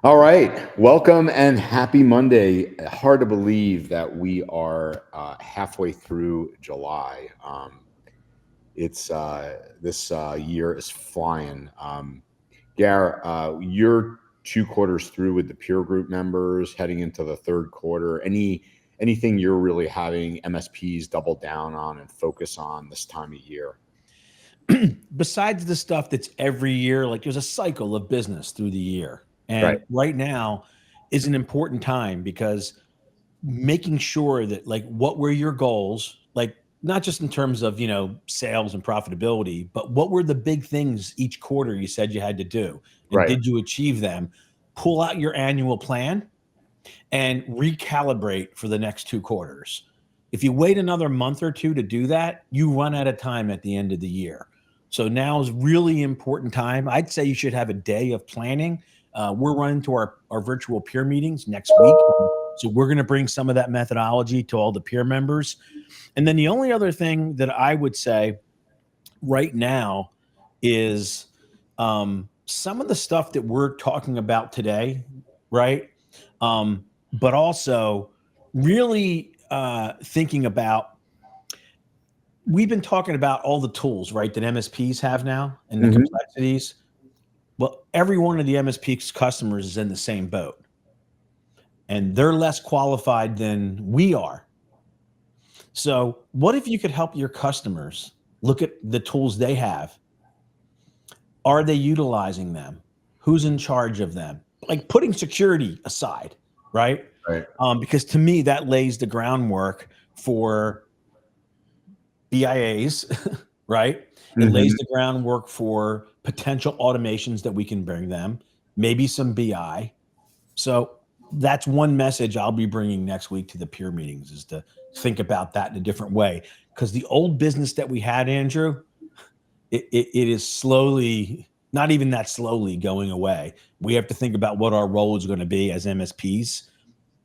All right. Welcome and happy Monday. Hard to believe that we are halfway through July. It's this year is flying. Gar, you're 2 quarters through with the peer group members, heading into the third quarter. Anything you're really having MSPs double down on and focus on this time of year? Besides the stuff that's every year, like there's a cycle of business through the year. Right. And right now is an important time because making sure that like what were your goals, like not just in terms of, sales and profitability, but what were the big things each quarter you said you had to do? And Right. did you achieve them? Pull out your annual plan and recalibrate for the next 2 quarters. If you wait another month or two to do that, you run out of time at the end of the year. So now is really important time. I'd say you should have a day of planning. We're running to our virtual peer meetings next week. So we're going to bring some of that methodology to all the peer members. And then the only other thing that I would say right now is some of the stuff that we're talking about today, right? But also really thinking about, we've been talking about all the tools, right, that MSPs have now and the Mhm. complexities. Well, every one of the MSP's customers is in the same boat, and they're less qualified than we are. So, what if you could help your customers look at the tools they have? Are they utilizing them? Who's in charge of them? Like putting security aside, right? Right. Because to me, that lays the groundwork for BIAs, right? It lays Mhm. the groundwork for potential automations that we can bring them, maybe some BI. So that's one message I'll be bringing next week to the peer meetings is to think about that in a different way. Because the old business that we had, Andrew, it is slowly, not even that slowly going away. We have to think about what our role is going to be as MSPs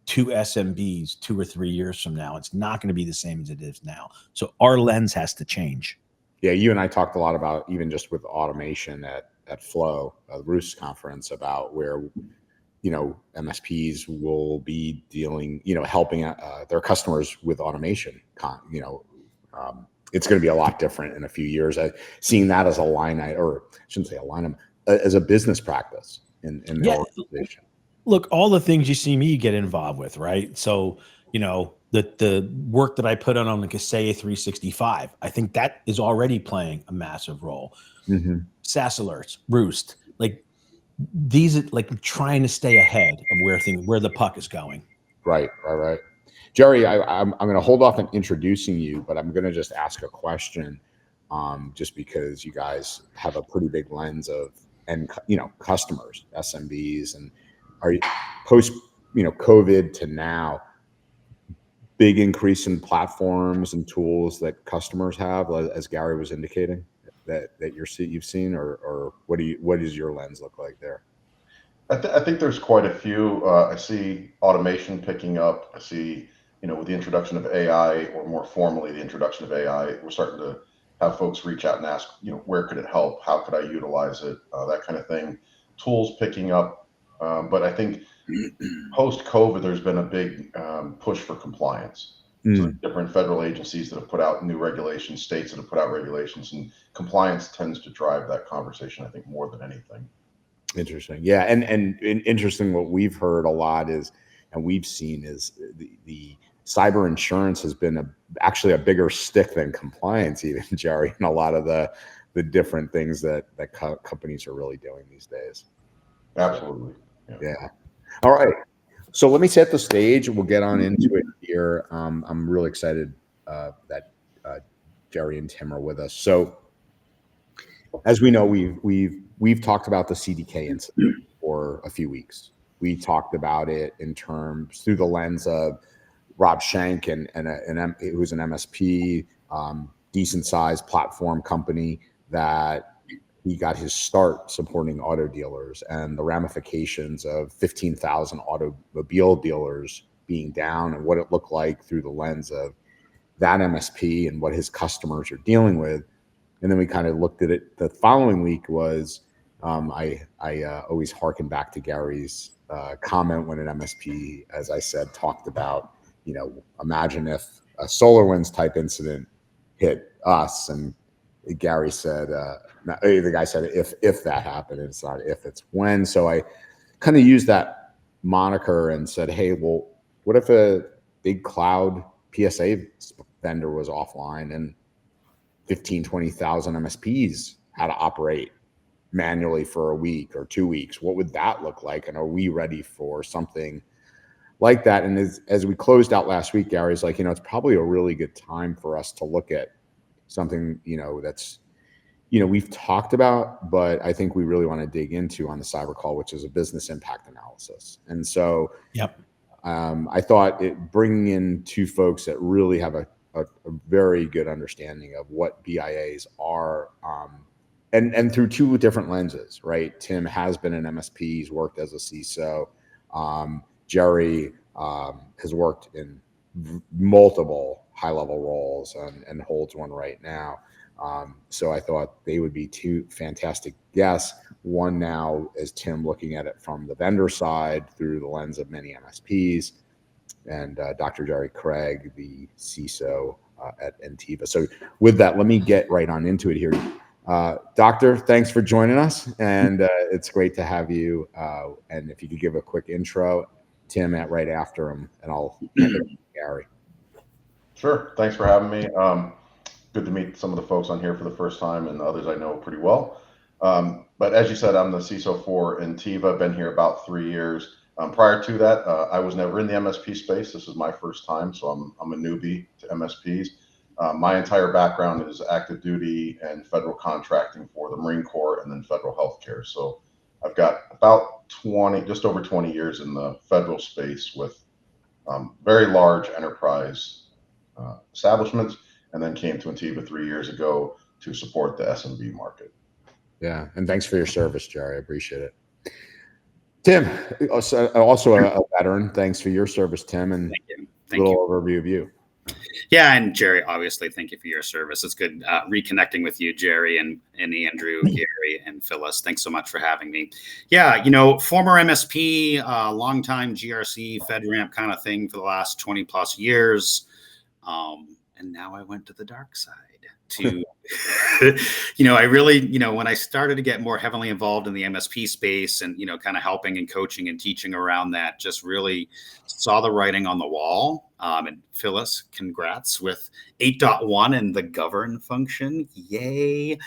to SMBs 2 or 3 years from now. It's not going to be the same as it is now. So our lens has to change. Yeah, you and I talked a lot about even just with automation at Flow, the Roost conference, about where MSPs will be dealing, helping their customers with automation. It's going to be a lot different in a few years. Seeing that as a line item, or I shouldn't say a line item, as a business practice in their Yeah. organization. Look, all the things you see me get involved with, right? So, the work that I put on the Kaseya 365, I think that is already playing a massive role. Hmm. SaaS alerts, Roost, like these are like trying to stay ahead of where the puck is going. Right, right, right. Jerry, I'm going to hold off on introducing you, but I'm going to just ask a question, just because you guys have a pretty big lens of and customers, SMBs, and are you post COVID to now, big increase in platforms and tools that customers have, as Gary was indicating, that you've seen, or what does your lens look like there? I think there's quite a few. I see automation picking up. I see, with the introduction of AI, or more formally, the introduction of AI, we're starting to have folks reach out and ask, where could it help? How could I utilize it? That kind of thing. Tools picking up. But I think post-COVID, there's been a big push for compliance. So Mm. different federal agencies that have put out new regulations, states that have put out regulations, and compliance tends to drive that conversation, I think, more than anything. Interesting. Yeah. And interesting, what we've heard a lot is, and we've seen is the cyber insurance has been actually a bigger stick than compliance, even, Jerry, and a lot of the different things that companies are really doing these days. Absolutely. Yeah. Yeah. All right. So let me set the stage. We'll get on into it here. I'm really excited that Jerry and Tim are with us. So, as we know, we've talked about the CDK incident for a few weeks. We talked about it in terms through the lens of Rob Schenk who's an MSP, decent sized platform company that he got his start supporting auto dealers, and the ramifications of 15,000 automobile dealers being down, and what it looked like through the lens of that MSP and what his customers are dealing with. And then we kind of looked at it. The following week was I always harken back to Gary's comment when an MSP, as I said, talked about, imagine if a SolarWinds type incident hit us, and Gary said, the guy said, if that happened, it's not if, it's when. So I kind of used that moniker and said, hey, well, what if a big cloud PSA vendor was offline and 15, 20,000 MSPs had to operate manually for a week or 2 weeks? What would that look like? And are we ready for something like that? And as we closed out last week, Gary's like, it's probably a really good time for us to look at something, that's, we've talked about, but I think we really want to dig into on the cyber call, which is a business impact analysis. And so, Yep. I thought bringing in two folks that really have a very good understanding of what BIAs are, and through two different lenses, right? Tim has been an MSP, he's worked as a CISO. Jerry has worked in multiple high-level roles and holds one right now. So I thought they would be two fantastic guests. One now is Tim looking at it from the vendor side through the lens of many MSPs, and Dr. Jerry Craig, the CISO at Entiva. So with that, let me get right on into it here. Doctor, thanks for joining us, and it's great to have you. And if you could give a quick intro, Tim right after him, and I'll Gary. Sure. Thanks for having me. Good to meet some of the folks on here for the first time, and the others I know pretty well. But as you said, I'm the CISO for Entiva. Been here about 3 years. Prior to that, I was never in the MSP space. This is my first time, so I'm a newbie to MSPs. My entire background is active duty and federal contracting for the Marine Corps and then federal healthcare. So I've got about just over 20 years in the federal space with very large enterprise establishments, and then came to Entiva 3 years ago to support the SMB market. Yeah, and thanks for your service, Jerry. I appreciate it. Tim, also a veteran. Thanks for your service, Tim, and Thank you. Overview of you. Yeah, and Jerry, obviously, thank you for your service. It's good reconnecting with you, Jerry, and Andrew, Gary, and Phyllis. Thanks so much for having me. Yeah, former MSP, longtime GRC, FedRAMP kind of thing for the last 20 plus years. And now I went to the dark side to, I really, when I started to get more heavily involved in the MSP space and, kind of helping and coaching and teaching around that, just really saw the writing on the wall. And Phyllis, congrats with 8.1 and the govern function. Yay.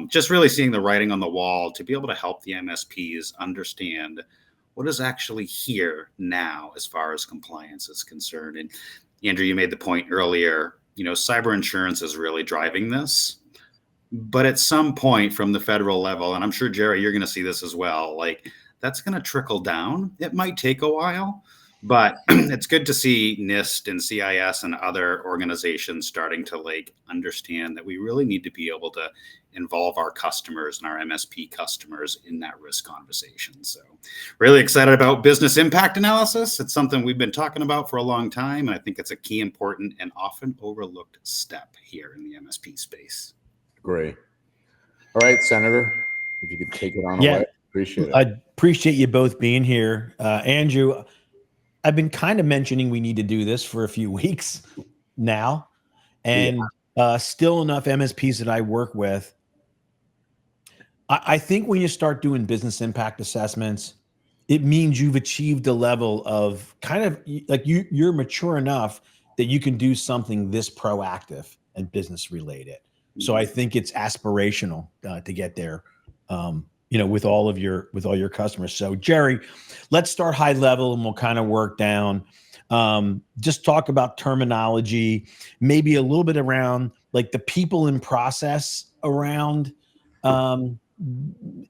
Just really seeing the writing on the wall to be able to help the MSPs understand what is actually here now as far as compliance is concerned. And Andrew, you made the point earlier, cyber insurance is really driving this. But at some point from the federal level, and I'm sure, Jerry, you're going to see this as well, that's going to trickle down. It might take a while, but it's good to see NIST and CIS and other organizations starting to understand that we really need to be able to involve our customers and our MSP customers in that risk conversation. So really excited about business impact analysis. It's something we've been talking about for a long time. And I think it's a key, important, and often overlooked step here in the MSP space. Great. All right, Senator, if you could take it on away, appreciate it. I appreciate you both being here. Andrew, I've been kind of mentioning we need to do this for a few weeks now, and still enough MSPs that I work with. I think when you start doing business impact assessments, it means you've achieved a level of kind of you're mature enough that you can do something this proactive and business related. So I think it's aspirational to get there, with all your customers. So Jerry, let's start high level and we'll kind of work down. Just talk about terminology, maybe a little bit around the people and process around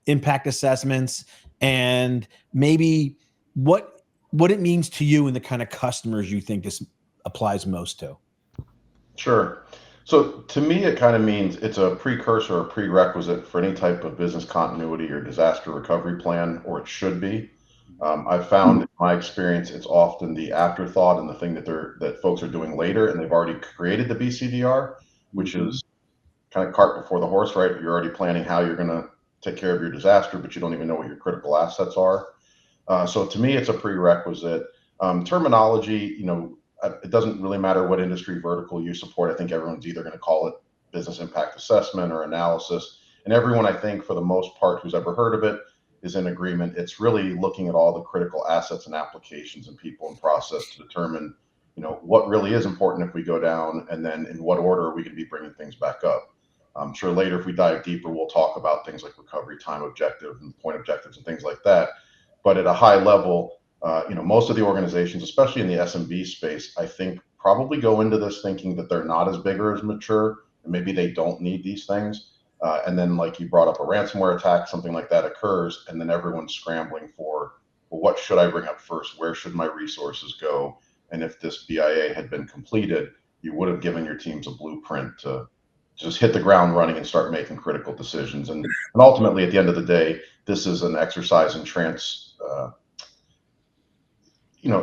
impact assessments, and maybe what it means to you and the kind of customers you think this applies most to. Sure. So to me, it kind of means it's a precursor or prerequisite for any type of business continuity or disaster recovery plan, or it should be. I've found in my experience, it's often the afterthought and the thing that folks are doing later, and they've already created the BCDR, which is kind of cart before the horse, right? You're already planning how you're going to take care of your disaster, but you don't even know what your critical assets are. So to me, it's a prerequisite. Terminology, it doesn't really matter what industry vertical you support. I think everyone's either going to call it business impact assessment or analysis. And everyone, I think, for the most part, who's ever heard of it, is in agreement. It's really looking at all the critical assets and applications and people and process to determine, what really is important if we go down, and then in what order are we going to be bringing things back up. I'm sure later, if we dive deeper, we'll talk about things like recovery time objective and point objectives and things like that. But at a high level, most of the organizations, especially in the SMB space, I think probably go into this thinking that they're not as big or as mature, and maybe they don't need these things. And then, like you brought up, a ransomware attack, something like that occurs, and then everyone's scrambling for, well, what should I bring up first? Where should my resources go? And if this BIA had been completed, you would have given your teams a blueprint to just hit the ground running and start making critical decisions. And ultimately, at the end of the day, this is an exercise in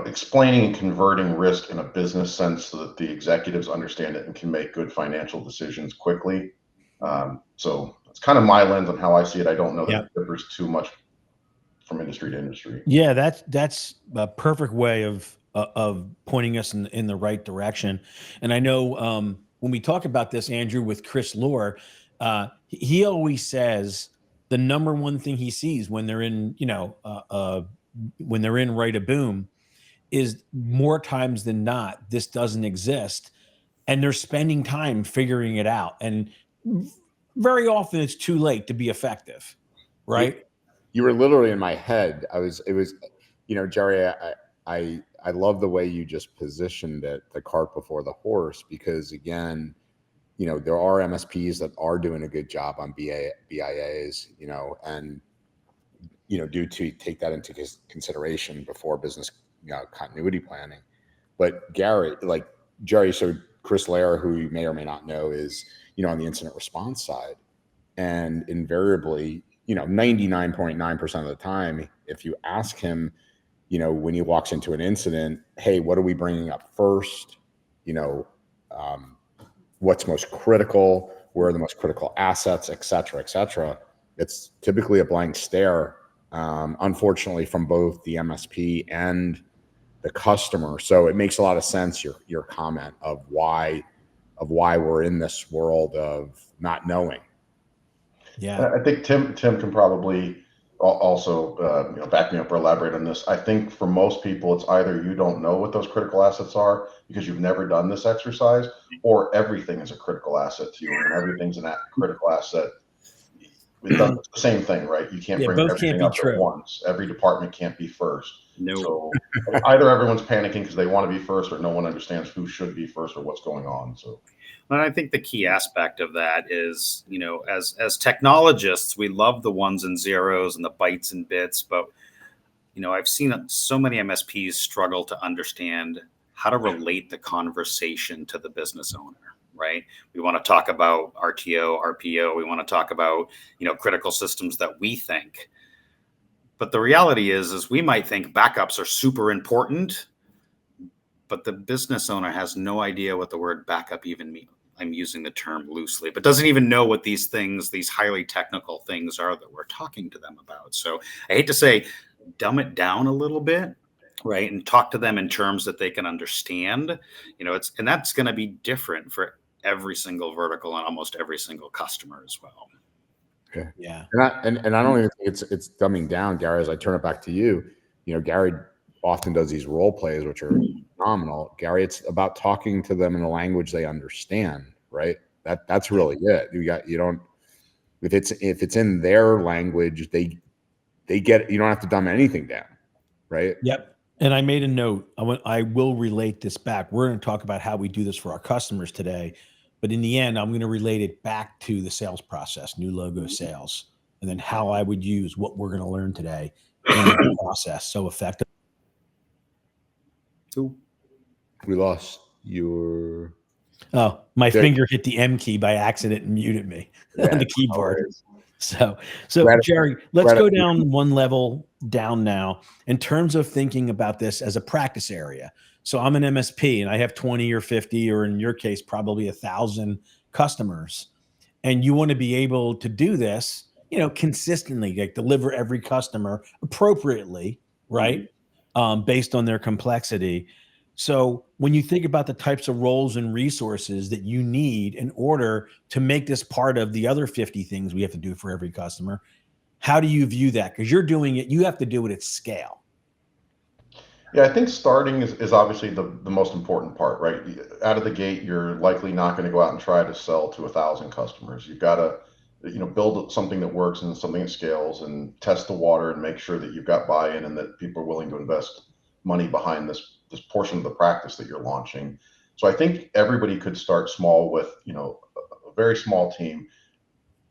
explaining and converting risk in a business sense so that the executives understand it and can make good financial decisions quickly. So it's kind of my lens on how I see it. I don't know that it differs too much from industry to industry. Yeah, that's a perfect way of pointing us in the right direction. And I know when we talk about this, Andrew, with Chris Lohr, he always says the number one thing he sees when they're in, when they're in Right a Boom is more times than not, this doesn't exist. And they're spending time figuring it out. And very often it's too late to be effective, right? You were literally in my head. It was, Jerry, I love the way you just positioned it, the cart before the horse, because again, there are MSPs that are doing a good job on BIAs, and, do to take that into consideration before business continuity planning. But Jerry, so Chris Lohr, who you may or may not know, is, on the incident response side, and invariably, 99.9% of the time, if you ask him, when he walks into an incident, hey, what are we bringing up first? What's most critical? Where are the most critical assets, et cetera, et cetera? It's typically a blank stare, unfortunately, from both the MSP and the customer. So it makes a lot of sense, your comment of why we're in this world of not knowing. Yeah, I think Tim can probably also back me up or elaborate on this. I think for most people, it's either you don't know what those critical assets are because you've never done this exercise, or everything is a critical asset to you, and everything's a critical asset. It's the same thing, right? You can't bring everything up at once. Every department can't be first. No. So either everyone's panicking because they want to be first, or no one understands who should be first or what's going on. So. And I think the key aspect of that is, as technologists, we love the ones and zeros and the bytes and bits, but, I've seen so many MSPs struggle to understand how to relate the conversation to the business owner, right? We want to talk about RTO, RPO. We want to talk about, critical systems that we think. But the reality is we might think backups are super important, but the business owner has no idea what the word backup even means. I'm using the term loosely, but doesn't even know what these things, these highly technical things are that we're talking to them about. So I hate to say, dumb it down a little bit, right? And talk to them in terms that they can understand, and that's going to be different for every single vertical and almost every single customer as well. Okay. Yeah. And I don't even think it's dumbing down, Gary, as I turn it back to you. Gary often does these role plays, which are phenomenal. Gary, it's about talking to them in a language they understand, right? That's really it. If it's in their language, they get it. You don't have to dumb anything down, right? Yep. And I made a note. I will relate this back. We're going to talk about how we do this for our customers today, but in the end, I'm going to relate it back to the sales process, new logo sales, and then how I would use what we're going to learn today in the process so effectively. We lost your. Oh, my finger hit the M key by accident and muted me on the keyboard. So Jerry, let's go down one level down now in terms of thinking about this as a practice area. So I'm an MSP and I have 20 or 50, or in your case, probably 1,000 customers. And you want to be able to do this consistently, like deliver every customer appropriately, right? Based on their complexity. So when you think about the types of roles and resources that you need in order to make this part of the other 50 things we have to do for every customer, how do you view that? Because you're doing it, you have to do it at scale. Yeah, I think starting is obviously the most important part, right? Out of the gate, you're likely not going to go out and try to sell to 1,000 customers. You've got to, build something that works and something that scales, and test the water and make sure that you've got buy-in and that people are willing to invest money behind this portion of the practice that you're launching. So I think everybody could start small with, a very small team.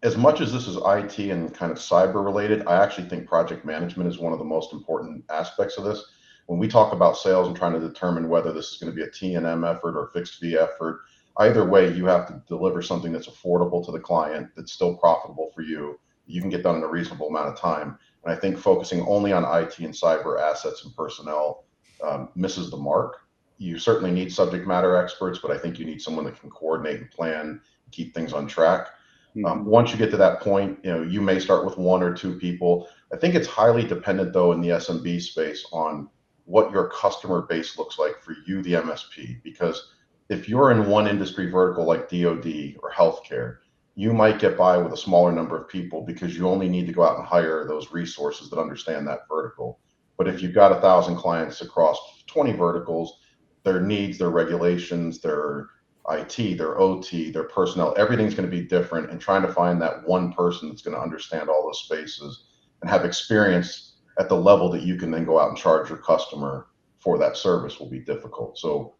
As much as this is IT and kind of cyber related, I actually think project management is one of the most important aspects of this. When we talk about sales and trying to determine whether this is going to be a T&M effort or a fixed fee effort, either way, you have to deliver something that's affordable to the client, that's still profitable for you, you can get done in a reasonable amount of time. And I think focusing only on IT and cyber assets and personnel misses the mark. You certainly need subject matter experts, but I think you need someone that can coordinate and plan, keep things on track. Once you get to that point, you may start with 1 or 2 people. I think it's highly dependent, though, in the SMB space on what your customer base looks like for you, the MSP. Because if you're in one industry vertical like DoD or healthcare, you might get by with a smaller number of people because you only need to go out and hire those resources that understand that vertical. But if you've got 1,000 clients across 20 verticals, their needs, their regulations, their IT, their OT, their personnel, everything's going to be different. And trying to find that one person that's going to understand all those spaces and have experience at the level that you can then go out and charge your customer for that service will be difficult. So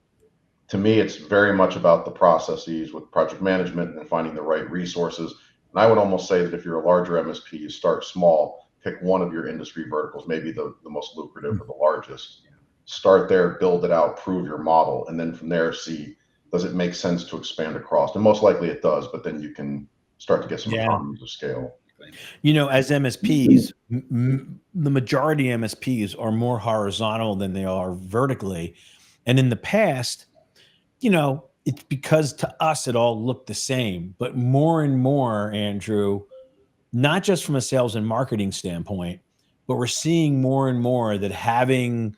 to me, it's very much about the processes with project management and finding the right resources. And I would almost say that if you're a larger MSP, you start small, pick one of your industry verticals, maybe the most lucrative or the largest. Start there, build it out, prove your model, and then from there see, does it make sense to expand across? And most likely it does, but then you can start to get some economies of scale. As MSPs, the majority of MSPs are more horizontal than they are vertically. And in the past, it's because to us, it all looked the same, but more and more, Andrew, not just from a sales and marketing standpoint, but we're seeing more and more that having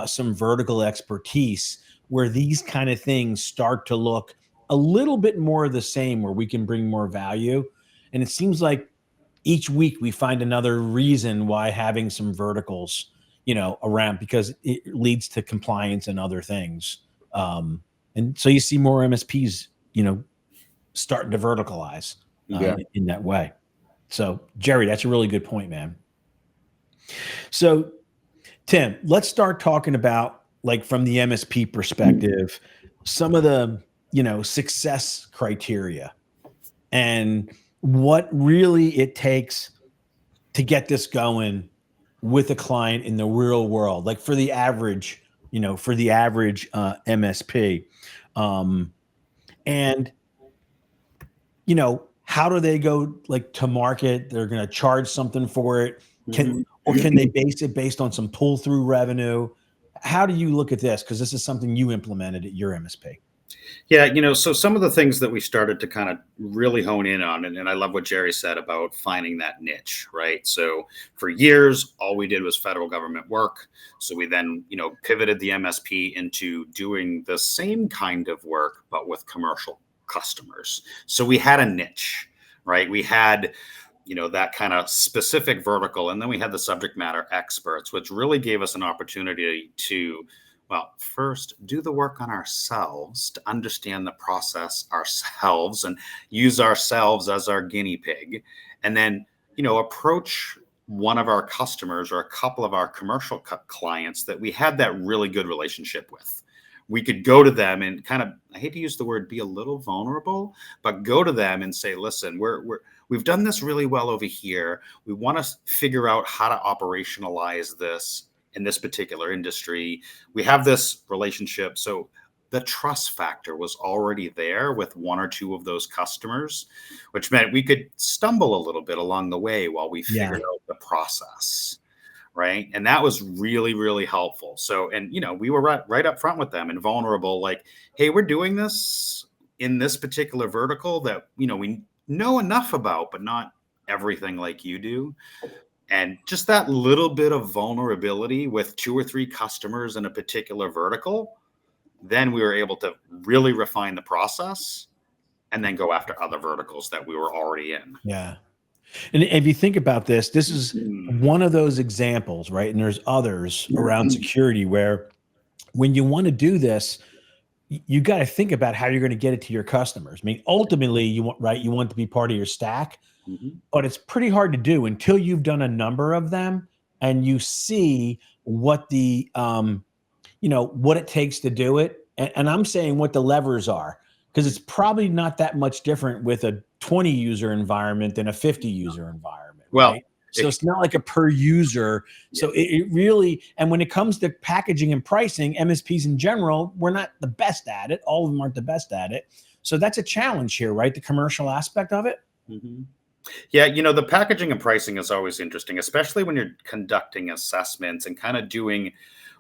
some vertical expertise where these kind of things start to look a little bit more the same, where we can bring more value. And it seems like each week we find another reason why having some verticals, around, because it leads to compliance and other things. And so you see more MSPs, starting to verticalize in that way. So Jerry, that's a really good point, man. So Tim, let's start talking about, like, from the MSP perspective, some of the, success criteria and what really it takes to get this going with a client in the real world, like for the average, MSP. And, how do they go, like, to market? They're going to charge something for it. Can they base it based on some pull through revenue? How do you look at this? Because this is something you implemented at your MSP. Yeah, so some of the things that we started to kind of really hone in on, and I love what Jerry said about finding that niche, right? So for years, all we did was federal government work. So we then, pivoted the MSP into doing the same kind of work, but with commercial customers. So we had a niche, right? We had, that kind of specific vertical. And then we had the subject matter experts, which really gave us an opportunity to, well, first do the work on ourselves to understand the process ourselves and use ourselves as our guinea pig. And then, approach one of our customers or a couple of our commercial clients that we had that really good relationship with. We could go to them and kind of, I hate to use the word, be a little vulnerable, but go to them and say, listen, we've done this really well over here. We want to figure out how to operationalize this in this particular industry. We have this relationship. So the trust factor was already there with 1 or 2 of those customers, which meant we could stumble a little bit along the way while we figured out the process. Right. And that was really, really helpful. So, and, we were right up front with them and vulnerable, like, hey, we're doing this in this particular vertical that, we know enough about, but not everything like you do. And just that little bit of vulnerability with 2 or 3 customers in a particular vertical, then we were able to really refine the process and then go after other verticals that we were already in. Yeah. And if you think about this, this is one of those examples, right? And there's others around security where when you want to do this, you got to think about how you're going to get it to your customers. I mean, ultimately, you want to be part of your stack, but it's pretty hard to do until you've done a number of them and you see what the, what it takes to do it. And I'm saying what the levers are, because it's probably not that much different with a 20 user environment than a 50 user environment. Well, right? So it's not like a per user. So it really, and when it comes to packaging and pricing, MSPs in general, we're not the best at it. All of them aren't the best at it. So that's a challenge here, right? The commercial aspect of it. Yeah, the packaging and pricing is always interesting, especially when you're conducting assessments and kind of doing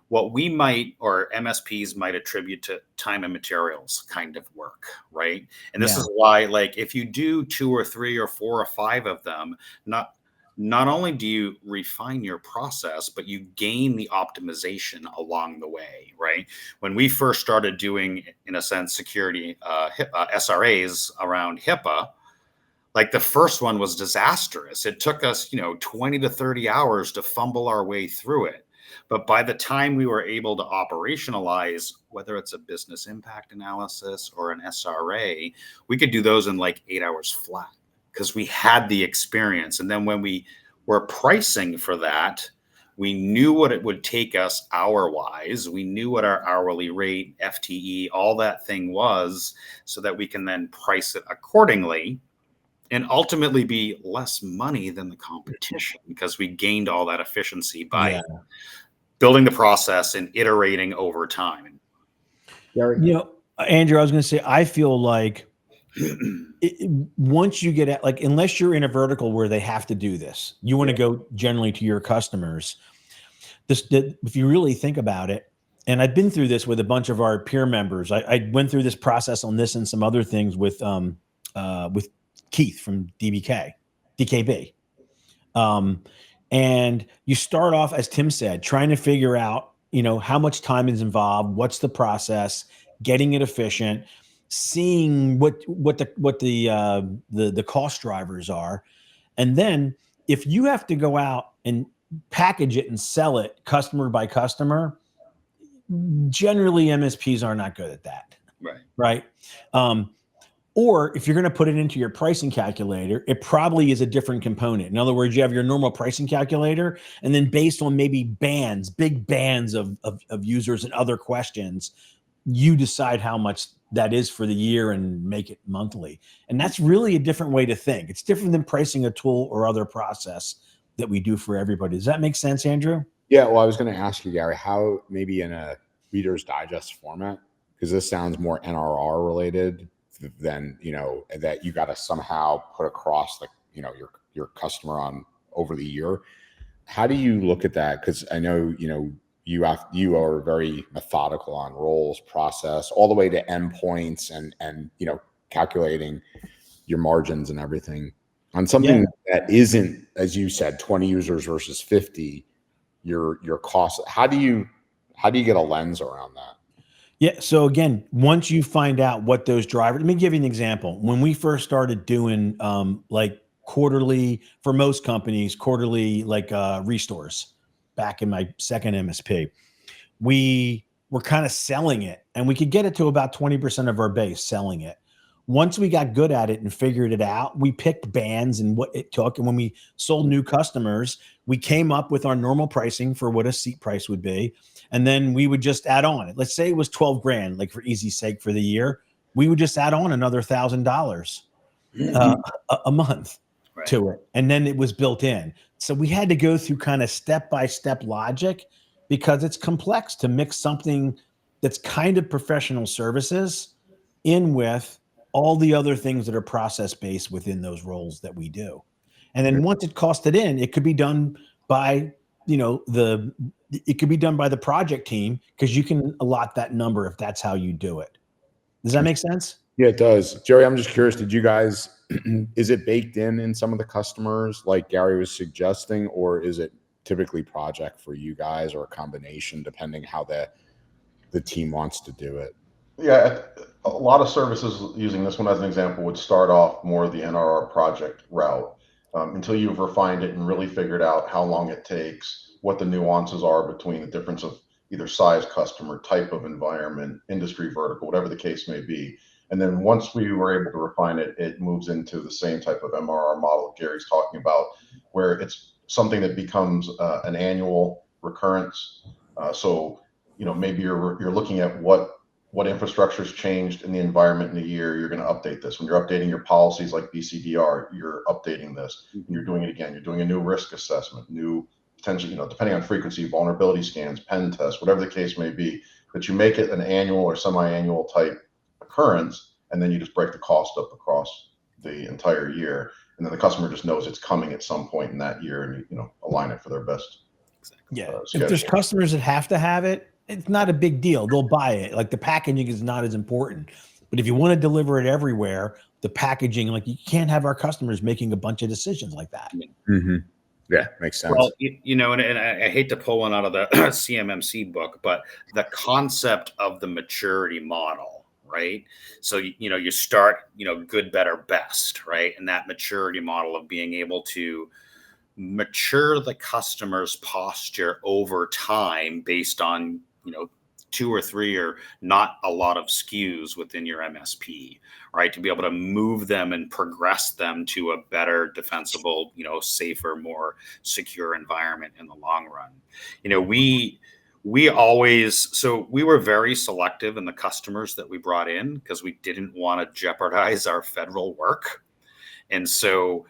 what we might, or MSPs might attribute to time and materials kind of work, right? And this is why, like, if you do 2 or 3 or 4 or 5 of them, not only do you refine your process, but you gain the optimization along the way, right? When we first started doing, in a sense, security SRAs around HIPAA, like the first one was disastrous. It took us, 20 to 30 hours to fumble our way through it. But by the time we were able to operationalize, whether it's a business impact analysis or an SRA, we could do those in like 8 hours flat, because we had the experience. And then when we were pricing for that, we knew what it would take us hour-wise. We knew what our hourly rate, FTE, all that thing was, so that we can then price it accordingly and ultimately be less money than the competition, because we gained all that efficiency by building the process and iterating over time. Andrew, I was going to say, I feel like once you get at, like, unless you're in a vertical where they have to do this, you want to go generally to your customers. If you really think about it, and I've been through this with a bunch of our peer members. I went through this process on this and some other things with Keith from DKB. And you start off, as Tim said, trying to figure out, how much time is involved, what's the process, getting it efficient, seeing what the cost drivers are. And then if you have to go out and package it and sell it customer by customer, generally MSPs are not good at that. Right. Or if you're going to put it into your pricing calculator, it probably is a different component. In other words, you have your normal pricing calculator, and then based on maybe big bands of users and other questions, you decide how much that is for the year and make it monthly. And that's really a different way to think. It's different than pricing a tool or other process that we do for everybody. Does that make sense, Andrew? Yeah. Well, I was going to ask you, Gary, how maybe in a Reader's Digest format, because this sounds more NRR related than, that you got to somehow put across your customer on over the year. How do you look at that? Because I know, you are very methodical on roles, process, all the way to endpoints and calculating your margins and everything on something that isn't, as you said, 20 users versus 50. Your cost. How do you get a lens around that? Yeah. So again, once you find out what those drivers, let me give you an example. When we first started doing like quarterly, for most companies, quarterly restores back in my second MSP, we were kind of selling it, and we could get it to about 20% of our base selling it. Once we got good at it and figured it out, we picked bands and what it took. And when we sold new customers, we came up with our normal pricing for what a seat price would be. And then we would just add on it. Let's say it was 12 grand, like for easy sake for the year. We would just add on another $1,000 a month to it. And then it was built in. So we had to go through kind of step-by-step logic, because it's complex to mix something that's kind of professional services in with all the other things that are process-based within those roles that we do. And then once it costed in, it could be done by, it could be done by the project team, because you can allot that number if that's how you do it. Does that make sense? Yeah, it does. Jerry, I'm just curious, did you guys, is it baked in some of the customers like Gary was suggesting, or is it typically project for you guys or a combination depending how the team wants to do it? Yeah, a lot of services using this one as an example would start off more the NRR project route until you've refined it and really figured out how long it takes, what the nuances are between the difference of either size customer, type of environment, industry vertical, whatever the case may be. And then once we were able to refine it, it moves into the same type of MRR model Gary's talking about, where it's something that becomes an annual recurrence. So, maybe you're looking at what infrastructure's changed in the environment in a year. You're going to update this. When you're updating your policies like BCDR, you're updating this and you're doing it again. You're doing a new risk assessment, new potential, depending on frequency, vulnerability scans, pen tests, whatever the case may be. But you make it an annual or semi-annual type occurrence, and then you just break the cost up across the entire year. And then the customer just knows it's coming at some point in that year, and align it for their best. Yeah. If there's customers that have to have it, it's not a big deal. They'll buy it. Like the packaging is not as important. But if you want to deliver it everywhere, the packaging, like you can't have our customers making a bunch of decisions like that. Mm-hmm. Yeah, makes sense. Well, and I hate to pull one out of the CMMC book, but the concept of the maturity model, right? So, you start, good, better, best, right? And that maturity model of being able to mature the customer's posture over time based on, 2 or 3 or not a lot of SKUs within your MSP, right? To be able to move them and progress them to a better defensible, safer, more secure environment in the long run. We were very selective in the customers that we brought in because we didn't want to jeopardize our federal work. And so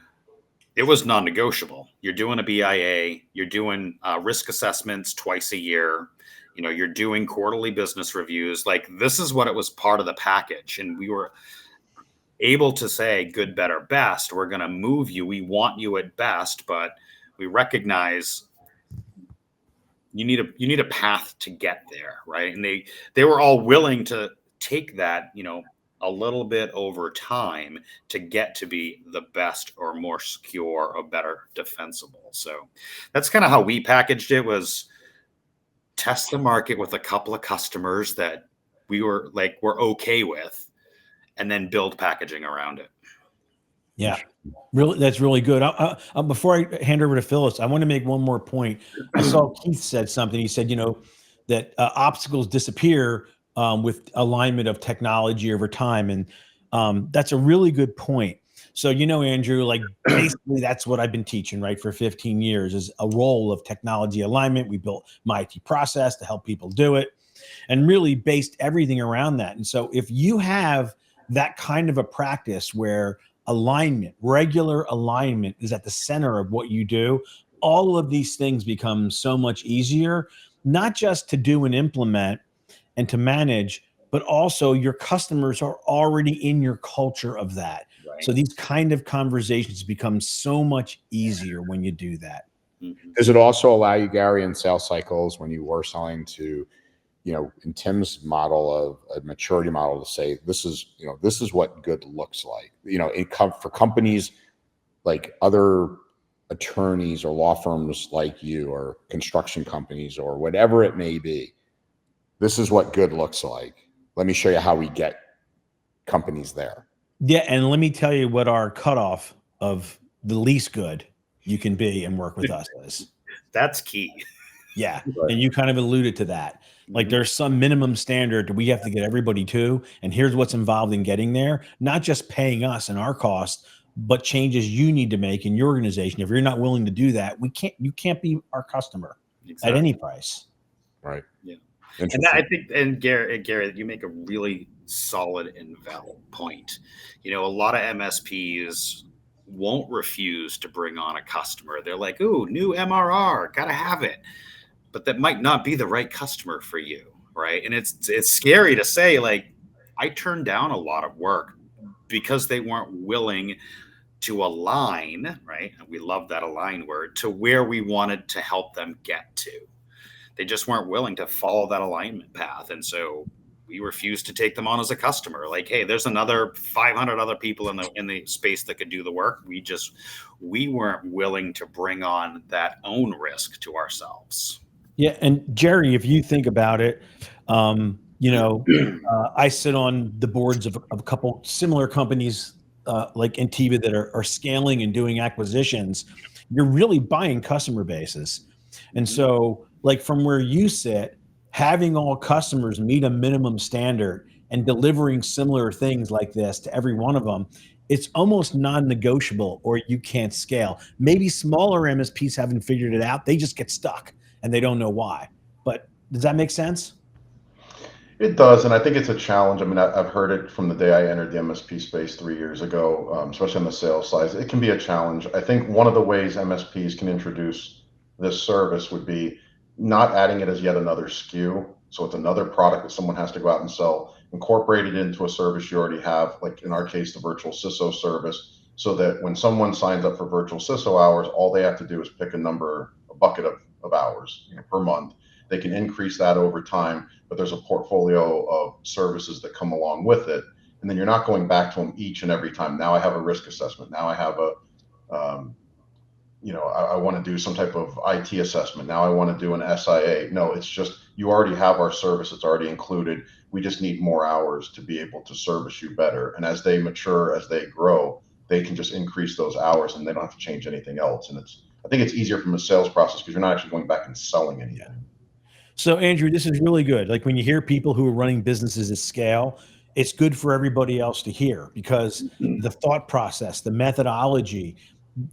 it was non-negotiable. You're doing a BIA, you're doing risk assessments twice a year, you're doing quarterly business reviews. Like this is what it was part of the package. And we were able to say good, better, best. We're going to move you. We want you at best, but we recognize you need a path to get there, right? And they were all willing to take that, a little bit over time to get to be the best or more secure or better defensible. So that's kind of how we packaged it, was test the market with a couple of customers that we're okay with, and then build packaging around it. Yeah, really, that's really good. Before I hand over to Phyllis, I want to make one more point. I saw Keith said something. He said, that obstacles disappear with alignment of technology over time. And that's a really good point. So, Andrew, like basically that's what I've been teaching, right, for 15 years is a role of technology alignment. We built my IT process to help people do it and really based everything around that. And so if you have that kind of a practice where alignment, regular alignment is at the center of what you do, all of these things become so much easier, not just to do and implement and to manage, but also your customers are already in your culture of that. Right. So these kind of conversations become so much easier when you do that. Mm-hmm. Does it also allow you, Gary, in sales cycles when you were selling to, in Tim's model of a maturity model, to say, this is what good looks like, for companies like other attorneys or law firms like you or construction companies or whatever it may be, this is what good looks like. Let me show you how we get companies there. Yeah. And let me tell you what our cutoff of the least good you can be and work with us is. That's key. Yeah. Right. And you kind of alluded to that. Like there's some minimum standard we have to get everybody to, and here's what's involved in getting there, not just paying us and our cost, but changes you need to make in your organization. If you're not willing to do that, you can't be our customer at any price. Right. Yeah. And I think, and Gary, you make a really solid and valid point. A lot of MSPs won't refuse to bring on a customer. They're like, ooh, new MRR, gotta have it. But that might not be the right customer for you, right? And it's scary to say, like, I turned down a lot of work because they weren't willing to align, right? And we love that align word, to where we wanted to help them get to. They just weren't willing to follow that alignment path. And so we refuse to take them on as a customer. Like, hey, there's another 500 other people in the space that could do the work. We weren't willing to bring on that own risk to ourselves. Yeah, and Jerry, if you think about it, I sit on the boards of a couple similar companies like Antiva that are scaling and doing acquisitions. You're really buying customer bases. And so, like from where you sit, having all customers meet a minimum standard and delivering similar things like this to every one of them, it's almost non-negotiable, or you can't scale. Maybe smaller MSPs haven't figured it out. They just get stuck and they don't know why. But does that make sense? It does, and I think it's a challenge. I mean, I've heard it from the day I entered the MSP space 3 years ago, especially on the sales side. It can be a challenge. I think one of the ways MSPs can introduce this service would be not adding it as yet another SKU. So it's another product that someone has to go out and sell, incorporate it into a service you already have, like in our case, the virtual CISO service, so that when someone signs up for virtual CISO hours, all they have to do is pick a bucket of hours, per month. They can increase that over time, but there's a portfolio of services that come along with it. And then you're not going back to them each and every time. Now I have a risk assessment. Now I have I want to do some type of IT assessment. Now I want to do an SIA. No, it's just, you already have our service. It's already included. We just need more hours to be able to service you better. And as they mature, as they grow, they can just increase those hours and they don't have to change anything else. And I think it's easier from a sales process because you're not actually going back and selling anything. Yeah. So Andrew, this is really good. Like when you hear people who are running businesses at scale, it's good for everybody else to hear, because the thought process, the methodology,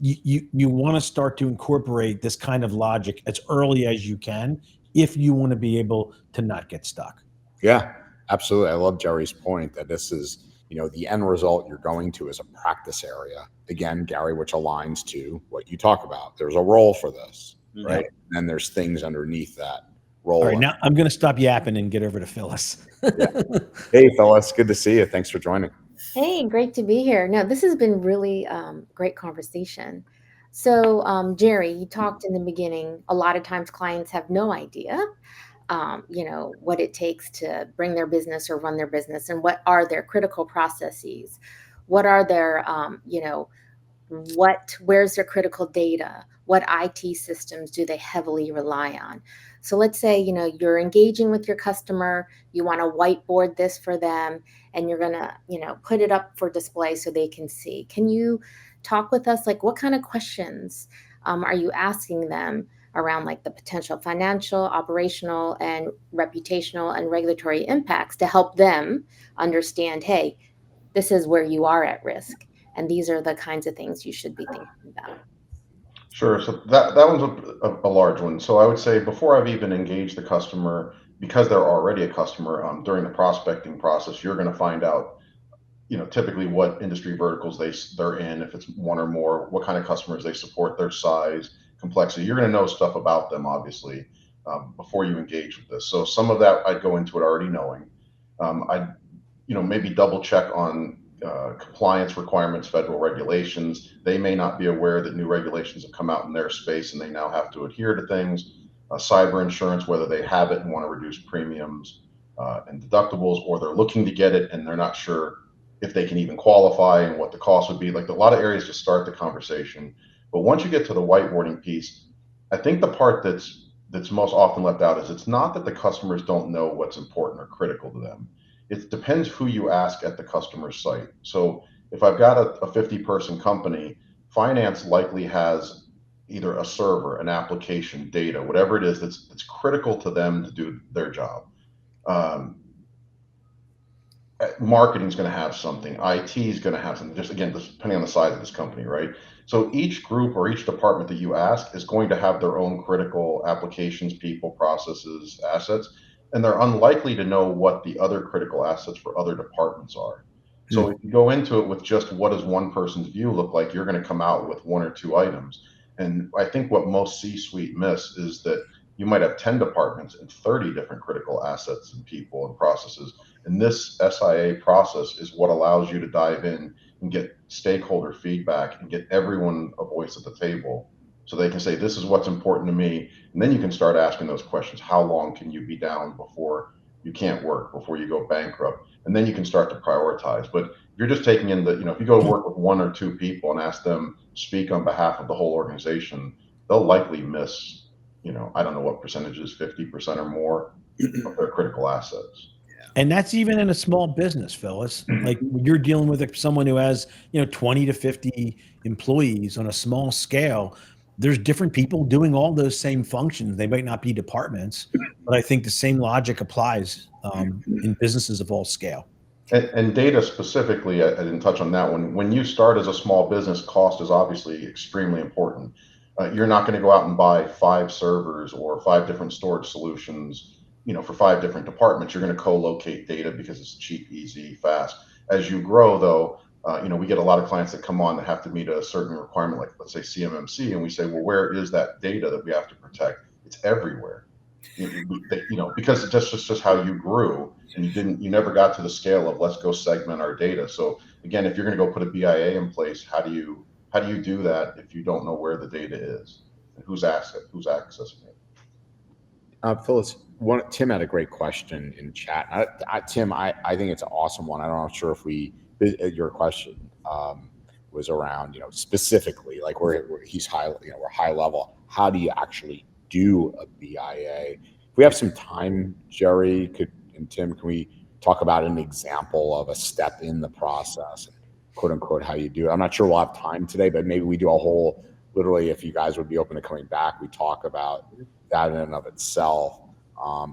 you want to start to incorporate this kind of logic as early as you can if you want to be able to not get stuck. Yeah, absolutely. I love Jerry's point that this is, the end result you're going to is a practice area. Again, Gary, which aligns to what you talk about. There's a role for this, right? And then there's things underneath that role. All right, now I'm going to stop yapping and get over to Phyllis. Yeah. Hey, Phyllis, good to see you. Thanks for joining. Hey, great to be here. No, this has been really great conversation. So, Jerry, you talked in the beginning, a lot of times clients have no idea, what it takes to bring their business or run their business, and what are their critical processes, what are their, where's their critical data, what IT systems do they heavily rely on. So let's say, you're engaging with your customer, you want to whiteboard this for them, and you're going to, put it up for display so they can see. Can you talk with us, like what kind of questions are you asking them around like the potential financial, operational, and reputational and regulatory impacts to help them understand, hey, this is where you are at risk, and these are the kinds of things you should be thinking about? Sure. So that one's a large one. So I would say before I've even engaged the customer, because they're already a customer, during the prospecting process, you're going to find out, typically what industry verticals they're in, if it's one or more, what kind of customers they support, their size, complexity. You're going to know stuff about them, obviously, before you engage with this. So some of that I'd go into it already knowing. I'd, maybe double check on compliance requirements, federal regulations. They may not be aware that new regulations have come out in their space and they now have to adhere to things. Cyber insurance, whether they have it and want to reduce premiums and deductibles, or they're looking to get it and they're not sure if they can even qualify and what the cost would be. Like a lot of areas to start the conversation. But once you get to the whiteboarding piece, I think the part that's most often left out is it's not that the customers don't know what's important or critical to them. It depends who you ask at the customer site. So if I've got a 50-person company, finance likely has either a server, an application, data, whatever it is that's critical to them to do their job. Marketing is going to have something. IT is going to have something. Just again, depending on the size of this company, right? So each group or each department that you ask is going to have their own critical applications, people, processes, assets. And they're unlikely to know what the other critical assets for other departments are. So if you go into it with just what does one person's view look like, you're going to come out with one or two items. And I think what most C-suite miss is that you might have 10 departments and 30 different critical assets and people and processes. And this SIA process is what allows you to dive in and get stakeholder feedback and get everyone a voice at the table, so they can say, this is what's important to me. And then you can start asking those questions. How long can you be down before you can't work before you go bankrupt. And then you can start to prioritize. But if you're just taking in the, if you go to work with 1 or 2 people and ask them speak on behalf of the whole organization, they'll likely miss, I don't know what percentage is, 50% or more of their critical assets. And that's even in a small business, Phyllis. Like you're dealing with someone who has, 20 to 50 employees on a small scale. There's different people doing all those same functions. They might not be departments, but I think the same logic applies in businesses of all scale. And data specifically, I didn't touch on that one. When you start as a small business, cost is obviously extremely important. You're not going to go out and buy 5 servers or 5 different storage solutions, for 5 different departments. You're going to co-locate data because it's cheap, easy, fast. As you grow, though, we get a lot of clients that come on that have to meet a certain requirement, like let's say CMMC, and we say, well, where is that data that we have to protect? It's everywhere. Because it's just how you grew, and you never got to the scale of let's go segment our data. So again, if you're going to go put a BIA in place, how do you do that if you don't know where the data is and who's accessing it? Phyllis, Tim had a great question in chat. Tim, I think it's an awesome one. I'm not sure if your question was around, specifically like where he's high, we're high level. How do you actually do a BIA? If we have some time, Jerry and Tim, can we talk about an example of a step in the process, and quote unquote, how you do it? I'm not sure we'll have time today, but maybe we do a whole, literally, if you guys would be open to coming back, we talk about that in and of itself.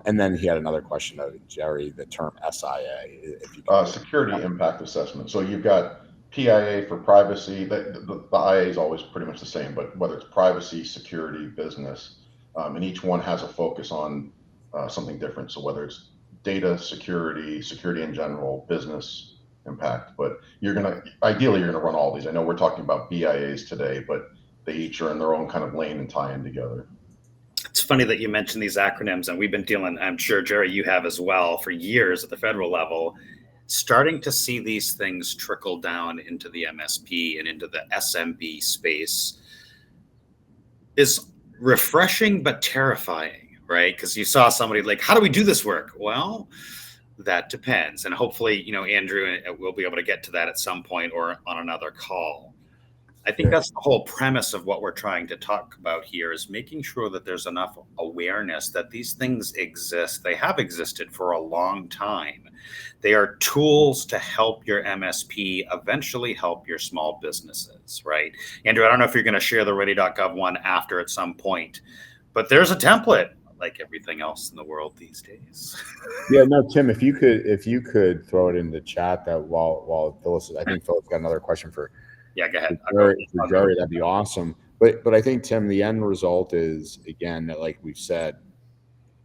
And then he had another question of Jerry, the term SIA. If you can Security impact assessment. So you've got PIA for privacy. The IA is always pretty much the same, but whether it's privacy, security, business, and each one has a focus on something different. So whether it's data security, security in general, business impact, but ideally you're gonna run all these. I know we're talking about BIAs today, but they each are in their own kind of lane and tie in together. It's funny that you mentioned these acronyms, and we've been dealing, I'm sure, Jerry, you have as well, for years at the federal level, starting to see these things trickle down into the MSP and into the SMB space is refreshing but terrifying, right? Because you saw somebody like, how do we do this work? Well, that depends. And hopefully, Andrew, we'll be able to get to that at some point or on another call. I think that's the whole premise of what we're trying to talk about here, is making sure that there's enough awareness that these things exist. They have existed for a long time. They are tools to help your MSP eventually help your small businesses, right? Andrew, I don't know if you're going to share the ready.gov one after at some point, but there's a template like everything else in the world these days. Yeah, no, Tim, if you could throw it in the chat that while Phyllis, I think Phyllis got another question for. Yeah, go ahead. For Jerry, that'd be awesome. But I think, Tim, the end result is, again, like we've said,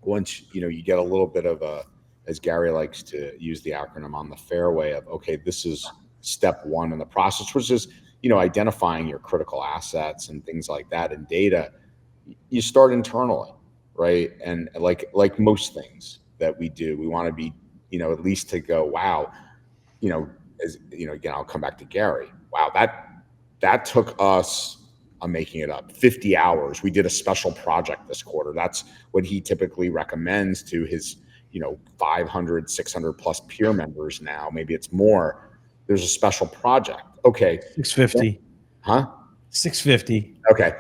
once you get a little bit of a, as Gary likes to use the acronym, on the fairway of, okay, this is step 1 in the process, which is identifying your critical assets and things like that and data. You start internally, right? And like most things that we do, we want to be at least to go, wow, again, I'll come back to Gary. Wow, that took us, I'm making it up, 50 hours. We did a special project this quarter. That's what he typically recommends to his 500, 600 plus peer members now. Maybe it's more. There's a special project. Okay. 650. Huh? 650. Okay.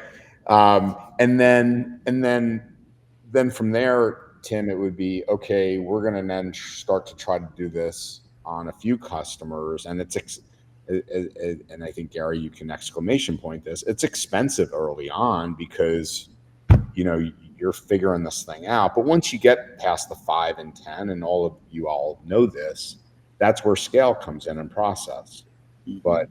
And then from there, Tim, it would be, okay, we're going to then start to try to do this on a few customers, and and I think, Gary, you can exclamation point this. It's expensive early on because, you're figuring this thing out. But once you get past the 5 and 10, and all of you all know this, that's where scale comes in and process. But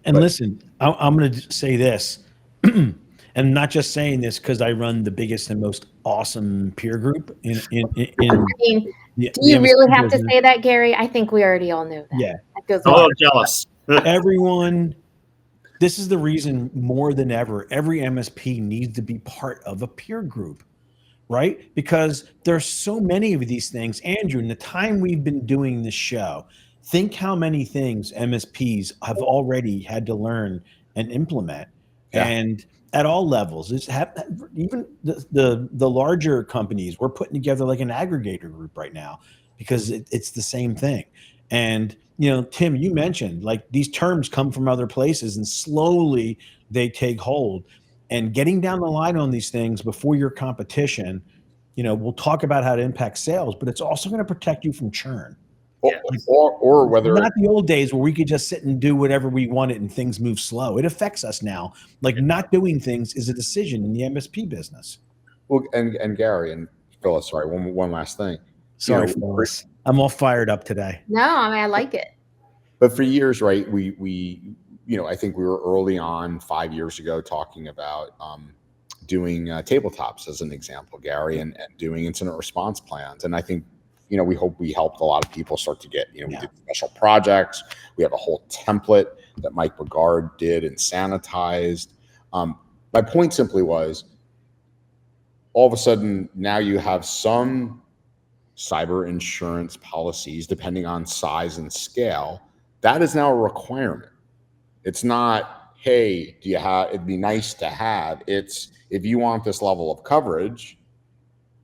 listen, I'm going to say this, and I'm not just saying this because I run the biggest and most awesome peer group in do you really have to say that, Gary? I think we already all knew that. Yeah. Jealous. Everyone, this is the reason more than ever, every MSP needs to be part of a peer group, right? Because there's so many of these things. Andrew, in the time we've been doing this show, think how many things MSPs have already had to learn and implement. Yeah. And at all levels, even the larger companies, we're putting together like an aggregator group right now because it's the same thing. And, you know, Tim, you mentioned like these terms come from other places and slowly they take hold. And getting down the line on these things before your competition, you know, we'll talk about how to impact sales, but it's also going to protect you from churn. Yeah. Or whether Not the old days where we could just sit and do whatever we wanted and things move slow. It affects us now. Like not doing things is a decision in the MSP business. well, and Gary and Phyllis, sorry, one last thing. Sorry, You know, Phyllis. I'm all fired up today. No, I mean, I like it. But for years, right, we you know, I think we were early on 5 years ago talking about doing tabletops as an example, Gary, and doing incident response plans. And I think, you know, we hope we helped a lot of people start to get, you know, we did special projects. We have a whole template that Mike Begard did and sanitized. My point simply was, all of a sudden, now you have some cyber insurance policies, depending on size and scale, that is now a requirement. It's not, hey, do you have, it'd be nice to have. It's, if you want this level of coverage,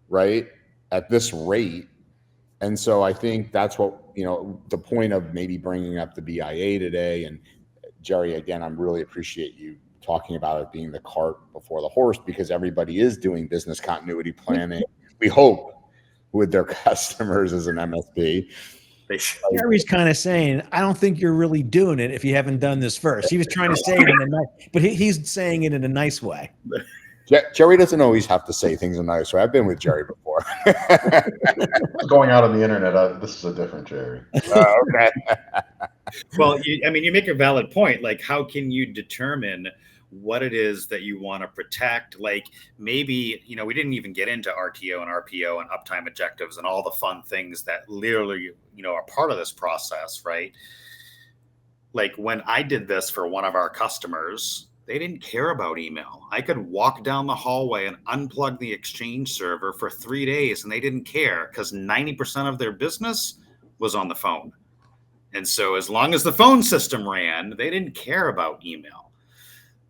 right, at this rate. And so I think that's what, you know, the point of maybe bringing up the BIA today. And Jerry, again, I really appreciate you talking about it being the cart before the horse, because everybody is doing business continuity planning, we hope, with their customers as an MSP. Gary's kind of saying, I don't think you're really doing it if you haven't done this first. He was trying to say it in a nice, but he's saying it in a nice way. Jerry doesn't always have to say things in a nice way. I've been with Jerry before. Going out on the internet, this is a different Jerry. Okay. Well, I mean, you make a valid point. Like, how can you determine what it is that you want to protect? Like, maybe, you know, we didn't even get into RTO and RPO and uptime objectives and all the fun things that literally, you know, are part of this process, right? Like, when I did this for one of our customers, they didn't care about email. I could walk down the hallway and unplug the Exchange server for 3 days and they didn't care because 90% of their business was on the phone. And so as long as the phone system ran, they didn't care about email.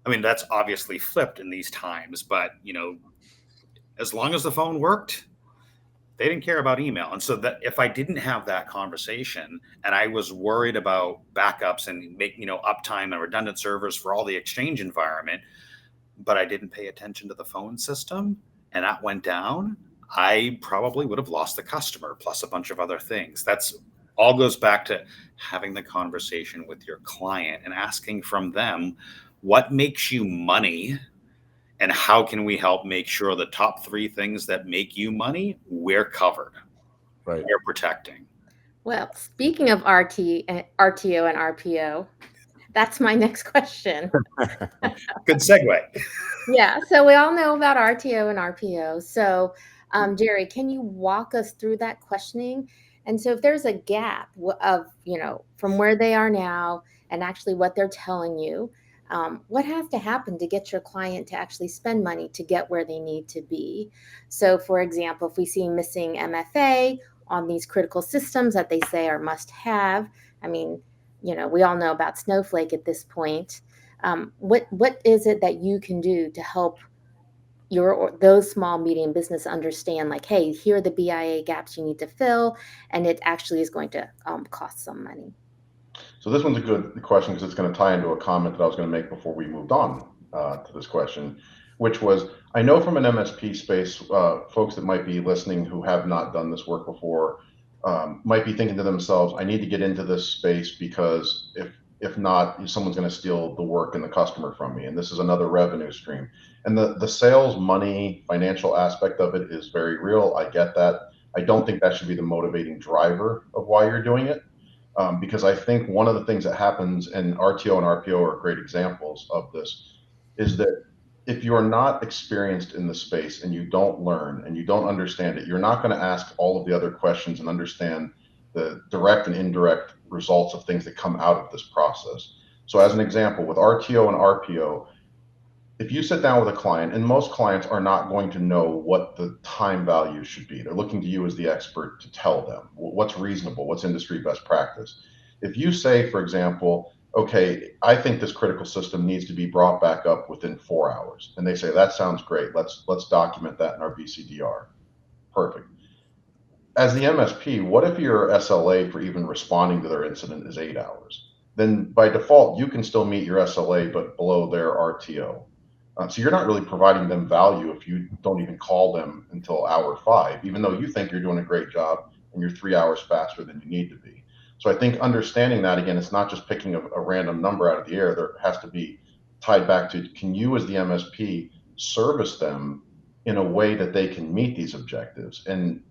I mean, that's obviously flipped in these times, but, you know, as long as the phone worked, they didn't care about email. And so that if I didn't have that conversation and I was worried about backups and uptime and redundant servers for all the Exchange environment, but I didn't pay attention to the phone system and that went down, I probably would have lost the customer plus a bunch of other things. That's all goes back to having the conversation with your client and asking from them, what makes you money? And how can we help make sure the top 3 things that make you money, we're covered, Right? we're protecting. Well, speaking of RTO and RPO, that's my next question. Good segue. Yeah, so we all know about RTO and RPO. So, Jerry, can you walk us through that questioning? And so if there's a gap of, you know, from where they are now and actually what they're telling you, what has to happen to get your client to actually spend money to get where they need to be? So, for example, if we see missing MFA on these critical systems that they say are must have, I mean, you know, we all know about Snowflake at this point. What is it that you can do to help those small medium business understand, like, hey, here are the BIA gaps you need to fill, and it actually is going to cost some money? So this one's a good question because it's going to tie into a comment that I was going to make before we moved on to this question, which was, I know from an MSP space, folks that might be listening who have not done this work before might be thinking to themselves, I need to get into this space because if not, someone's going to steal the work and the customer from me. And this is another revenue stream. And the sales, money, financial aspect of it is very real. I get that. I don't think that should be the motivating driver of why you're doing it. Because I think one of the things that happens, and RTO and RPO are great examples of this, is that if you're not experienced in the space and you don't learn and you don't understand it, you're not going to ask all of the other questions and understand the direct and indirect results of things that come out of this process. So as an example, with RTO and RPO, if you sit down with a client, and most clients are not going to know what the time value should be. They're looking to you as the expert to tell them what's reasonable, what's industry best practice. If you say, for example, okay, I think this critical system needs to be brought back up within 4 hours. And they say, that sounds great. Let's document that in our BCDR. Perfect. As the MSP, what if your SLA for even responding to their incident is 8 hours? Then by default, you can still meet your SLA, but below their RTO. So you're not really providing them value if you don't even call them until hour 5, even though you think you're doing a great job and you're 3 hours faster than you need to be. So I think understanding that, again, it's not just picking a random number out of the air. There has to be tied back to, can you as the MSP service them in a way that they can meet these objectives? And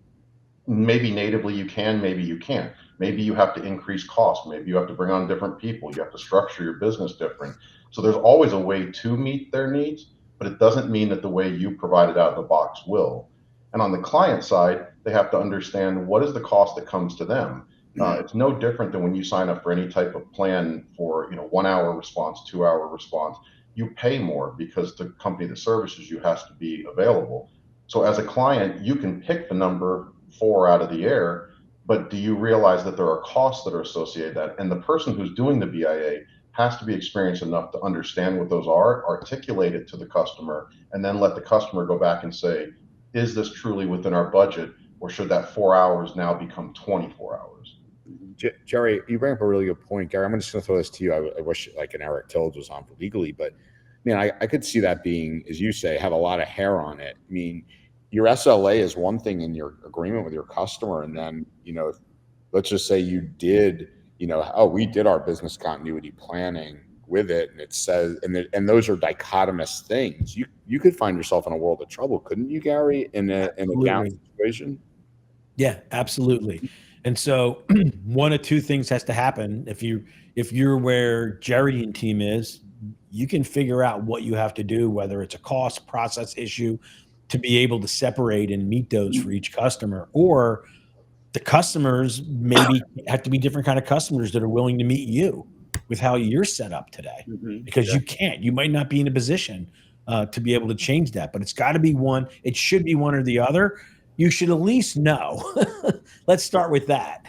maybe natively you can, maybe you can't. Maybe you have to increase cost. Maybe you have to bring on different people. You have to structure your business different. So there's always a way to meet their needs, but it doesn't mean that the way you provide it out of the box will. And on the client side, they have to understand what is the cost that comes to them. It's no different than when you sign up for any type of plan for 1 hour response, 2 hour response. You pay more because the company that services you has to be available. So as a client, you can pick the number 4 out of the air, but do you realize that there are costs that are associated with that? And the person who's doing the BIA has to be experienced enough to understand what those are, articulate it to the customer, and then let the customer go back and say, is this truly within our budget, or should that 4 hours now become 24 hours? Jerry, you bring up a really good point. Gary, I'm just going to throw this to you. I wish like an Eric Tills was on for legally, but I could see that being, as you say, have a lot of hair on it. I mean, your SLA is one thing in your agreement with your customer. And then, let's just say you did, we did our business continuity planning with it. And it says, and those are dichotomous things. You could find yourself in a world of trouble, couldn't you, Gary, in a down situation? Yeah, absolutely. And so one of two things has to happen. If you're where Jerry and team is, you can figure out what you have to do, whether it's a cost process issue, to be able to separate and meet those for each customer, or the customers maybe have to be different kind of customers that are willing to meet you with how you're set up today, because you might not be in a position to be able to change that, but it's got to be one. It should be one or the other. You should at least know. Let's start with that.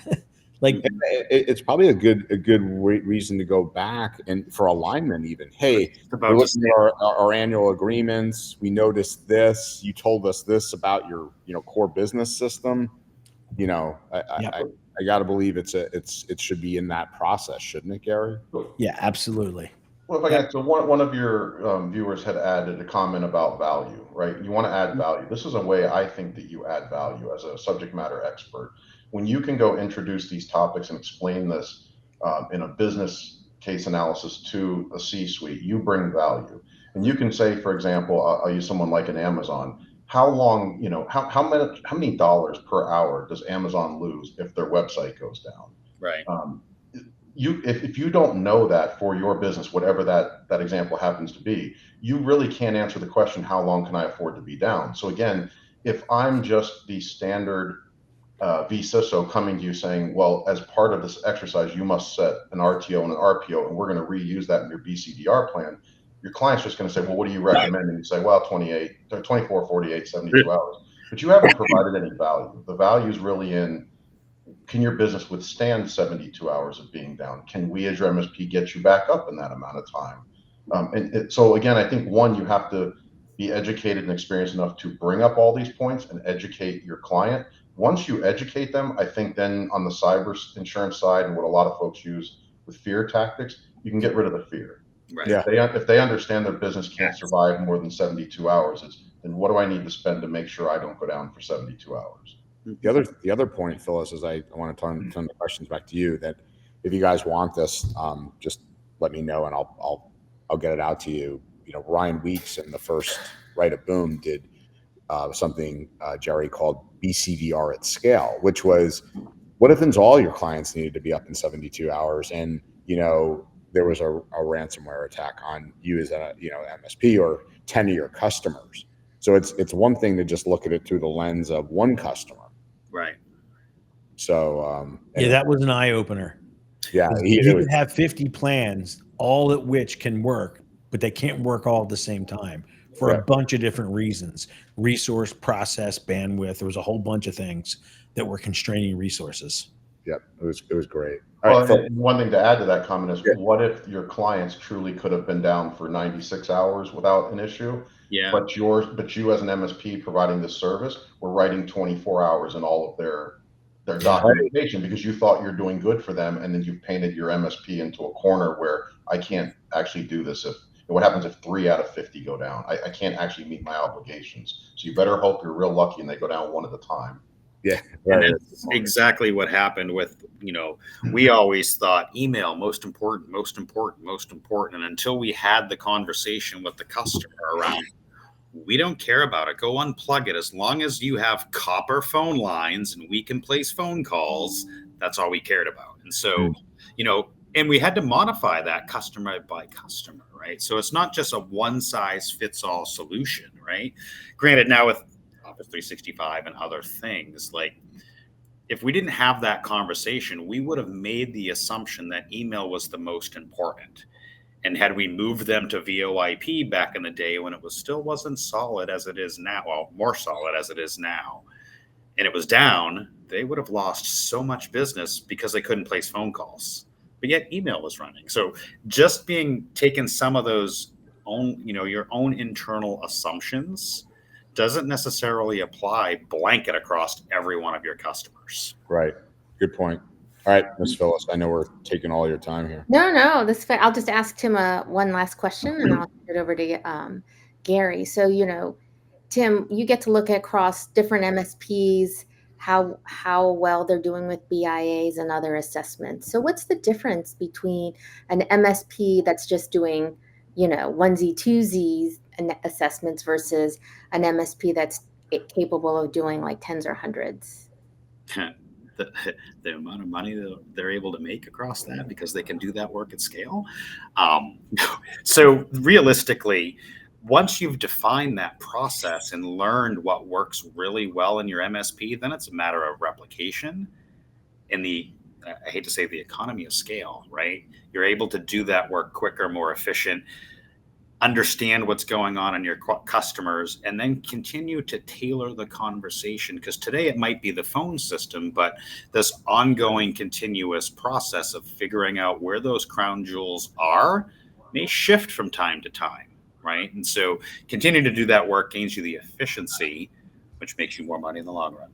It's probably a good reason to go back and for alignment even. Hey, we're looking at our annual agreements. We noticed this. You told us this about your core business system. I got to believe it should be in that process, shouldn't it, Gary? Yeah, absolutely. Well, if I so one of your viewers had added a comment about value, right? You want to add value. This is a way I think that you add value as a subject matter expert. When you can go introduce these topics and explain this in a business case analysis to a C-suite, you bring value. And you can say, for example, I'll use someone like an Amazon. How long, how many dollars per hour does Amazon lose if their website goes down? Right. If you don't know that for your business, whatever that example happens to be, you really can't answer the question, how long can I afford to be down? So again, if I'm just the standard vCISO coming to you saying, well, as part of this exercise, you must set an RTO and an RPO, and we're going to reuse that in your BCDR plan, your client's just going to say, well, what do you recommend? And you say, well, 24, 48, 72 hours. But you haven't provided any value. The value is really in, can your business withstand 72 hours of being down? Can we as your MSP get you back up in that amount of time? So again, I think one, you have to be educated and experienced enough to bring up all these points and educate your client. Once you educate them, I think then on the cyber insurance side and what a lot of folks use with fear tactics, you can get rid of the fear. Right. Yeah. If they understand their business can't survive more than 72 hours, then what do I need to spend to make sure I don't go down for 72 hours? The other point, Phyllis, is I want to turn the questions back to you. That if you guys want this, just let me know and I'll get it out to you. Ryan Weeks in the first Right of Boom did something Jerry called BCDR at scale, which was, what if all your clients needed to be up in 72 hours, and there was a ransomware attack on you as a MSP or 10 of your customers. So it's one thing to just look at it through the lens of one customer. Right. So that was an eye opener. Yeah, you could have 50 plans, all at which can work, but they can't work all at the same time for a bunch of different reasons: resource, process, bandwidth. There was a whole bunch of things that were constraining resources. Yep. It was great. All Well, right. and one thing to add to that comment is, Yeah. what if your clients truly could have been down for 96 hours without an issue? Yeah. But you as an MSP providing this service were writing 24 hours in all of their documentation because you thought you're doing good for them, and then you painted your MSP into a corner where I can't actually do this. If what happens if 3 out of 50 go down? I can't actually meet my obligations. So you better hope you're real lucky and they go down one at a time. Yeah. And Right. that's exactly what happened with, we always thought email, most important, most important, most important. And until we had the conversation with the customer around, we don't care about it. Go unplug it. As long as you have copper phone lines and we can place phone calls, that's all we cared about. And so, and we had to modify that customer by customer, right? So it's not just a one size fits all solution, right? Granted, now with Office 365 and other things, like if we didn't have that conversation, we would have made the assumption that email was the most important. And had we moved them to VoIP back in the day when it was still wasn't solid as it is now, well, more solid as it is now, and it was down, they would have lost so much business because they couldn't place phone calls. But yet email was running. So just taking some of those your own internal assumptions doesn't necessarily apply blanket across every one of your customers. Right. Good point. All right, Ms. Phyllis, I know we're taking all your time here. No, this I'll just ask Tim one last question, and I'll hand it over to Gary. So, Tim, you get to look across different MSPs, how well they're doing with BIAs and other assessments. So what's the difference between an MSP that's just doing, onesie twosies and assessments versus an MSP that's capable of doing like tens or hundreds? The amount of money that they're able to make across that because they can do that work at scale. So realistically, once you've defined that process and learned what works really well in your MSP, then it's a matter of replication and I hate to say the economy of scale, right? You're able to do that work quicker, more efficient, understand what's going on in your customers, and then continue to tailor the conversation. Because today it might be the phone system, but this ongoing continuous process of figuring out where those crown jewels are may shift from time to time, right? And so continuing to do that work gains you the efficiency, which makes you more money in the long run.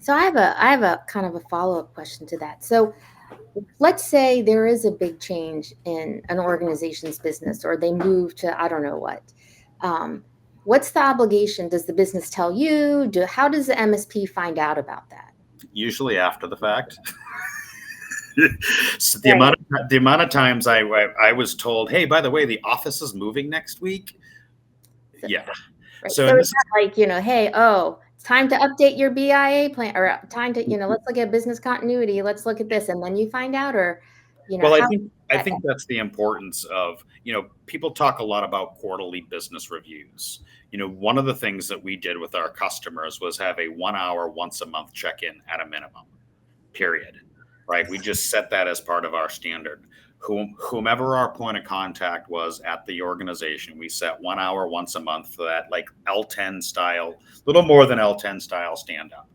So I have a kind of a follow-up question to that. So let's say there is a big change in an organization's business, or they move to, I don't know what. What's the obligation? Does the business tell you? How does the MSP find out about that? Usually after the fact. So the amount of times I was told, hey, by the way, the office is moving next week. Yeah. Right. So it's not like, hey, it's time to update your BIA plan, or time to, let's look at business continuity. Let's look at this. And then you find out, or, well, I think that's the importance of, people talk a lot about quarterly business reviews. One of the things that we did with our customers was have a 1 hour, once a month check-in at a minimum, period. Right. We just set that as part of our standard. Whomever our point of contact was at the organization, we set 1 hour once a month for that, like L10 style, little more than L10 style stand up.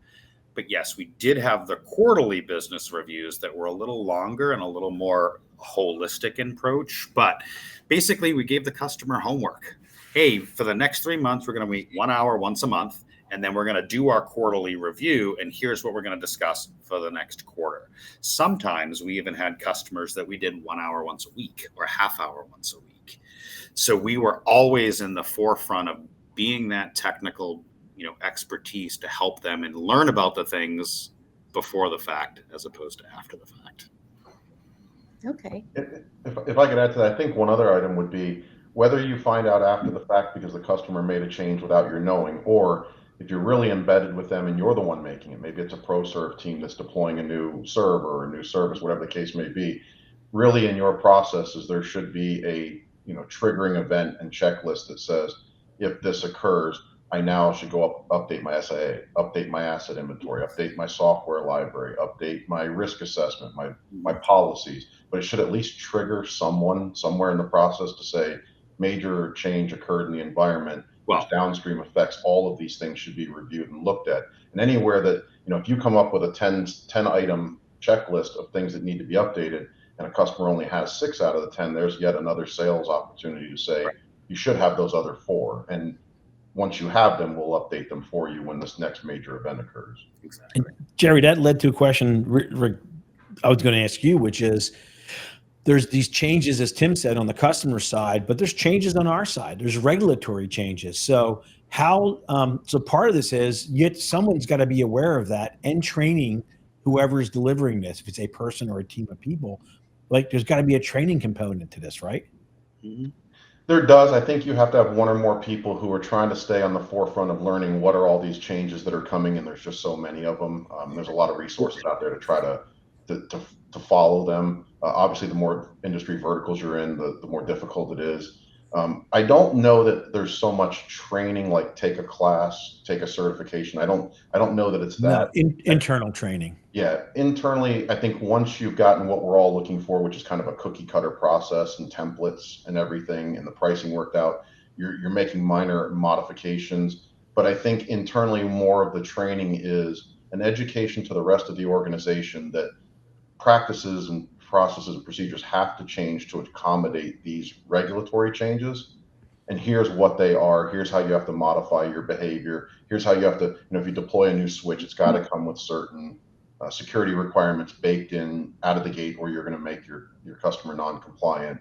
But yes, we did have the quarterly business reviews that were a little longer and a little more holistic in approach. But basically, we gave the customer homework. Hey, for the next 3 months, we're going to meet 1 hour once a month, and then we're going to do our quarterly review. And here's what we're going to discuss for the next quarter. Sometimes we even had customers that we did 1 hour once a week or half hour once a week. So we were always in the forefront of being that technical expertise to help them and learn about the things before the fact as opposed to after the fact. Okay. If I could add to that, I think one other item would be whether you find out after the fact because the customer made a change without your knowing, or if you're really embedded with them and you're the one making it. Maybe it's a pro serve team that's deploying a new server or a new service, whatever the case may be. Really, in your processes, there should be a triggering event and checklist that says, if this occurs, I now should go update my SLA, update my asset inventory, update my software library, update my risk assessment, my policies. But it should at least trigger someone somewhere in the process to say major change occurred in the environment. there's downstream effects. All of these things should be reviewed and looked at. And anywhere that, if you come up with a 10 item checklist of things that need to be updated, and a customer only has 6 out of the 10, there's yet another sales opportunity to say, you should have those other 4. And once you have them, we'll update them for you when this next major event occurs. Exactly. And Jerry, that led to a question I was going to ask you, which is, there's these changes, as Tim said, on the customer side, but there's changes on our side. There's regulatory changes. So so part of this is yet someone's got to be aware of that and training whoever is delivering this, if it's a person or a team of people. Like, there's got to be a training component to this, right? Mm-hmm. There does. I think you have to have one or more people who are trying to stay on the forefront of learning what are all these changes that are coming, and there's just so many of them. There's a lot of resources out there to try to follow them. Obviously, the more industry verticals you're in, the more difficult it is. I don't know that there's so much training, like take a class, take a certification. I don't know that it's that. No, internal training. Yeah, internally, I think once you've gotten what we're all looking for, which is kind of a cookie cutter process and templates and everything, and the pricing worked out, you're making minor modifications. But I think internally, more of the training is an education to the rest of the organization that practices and processes and procedures have to change to accommodate these regulatory changes. And here's what they are. Here's how you have to modify your behavior. Here's how you have to, if you deploy a new switch, it's got to come with certain security requirements baked in out of the gate, or you're going to make your customer non-compliant.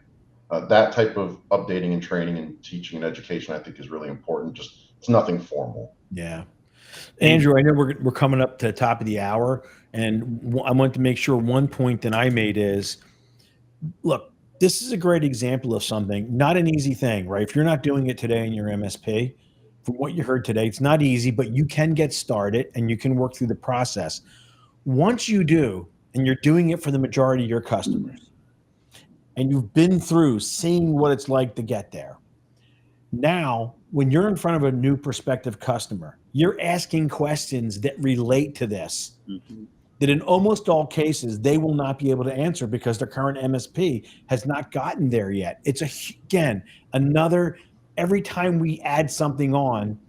That type of updating and training and teaching and education, I think, is really important. Just, it's nothing formal. Yeah. Andrew, I know we're coming up to the top of the hour, and I want to make sure one point that I made is, look, this is a great example of something, not an easy thing, right? If you're not doing it today in your MSP, from what you heard today, it's not easy, but you can get started and you can work through the process. Once you do, and you're doing it for the majority of your customers, and you've been through seeing what it's like to get there, now, when you're in front of a new prospective customer, you're asking questions that relate to this, that in almost all cases, they will not be able to answer because their current MSP has not gotten there yet. It's, again, every time we add something on,